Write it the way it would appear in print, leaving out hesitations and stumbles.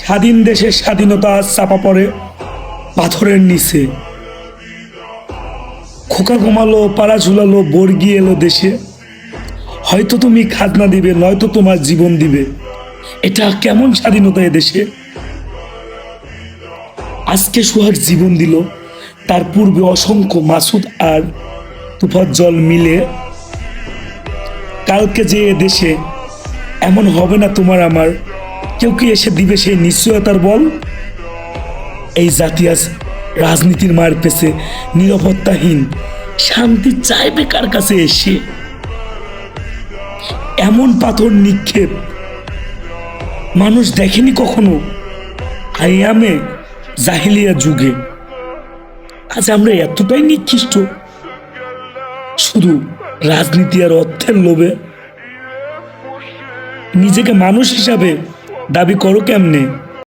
স্বাধীন দেশের স্বাধীনতা চাপা পড়ে পাথরের নিচে। খোকা ঘুমালো, পাড়া ঝুলালো, বর্গি এলো দেশে। হয়তো তুমি খাজনা দিবে, নয়তো তোমার জীবন দিবে। এটা কেমন স্বাধীনতা এ দেশে? আজকে সোহাগ জীবন দিল, তার পূর্বে অসংখ্য মাসুদ আর তুফাজ্জল মিলে। কালকে যে এ দেশে এমন হবে না তোমার আমার, কেউ কি এসে দিবে সেই নিশ্চয়তার বল? এই জাতি আজ রাজনীতির মার পেছে নিরাপত্তাহীন, শান্তি চাইবে কার কাছে এসে? এমন পাথর নিক্ষেপ মানুষ দেখেনি কখনো আইয়ামে জাহিলিয়া যুগে। আজ আমরা এতটাই নিকৃষ্ট, শুধু রাজনীতি আর অর্থের লোভে। নিজেকে মানুষ হিসাবে দাবি করো কেমনে?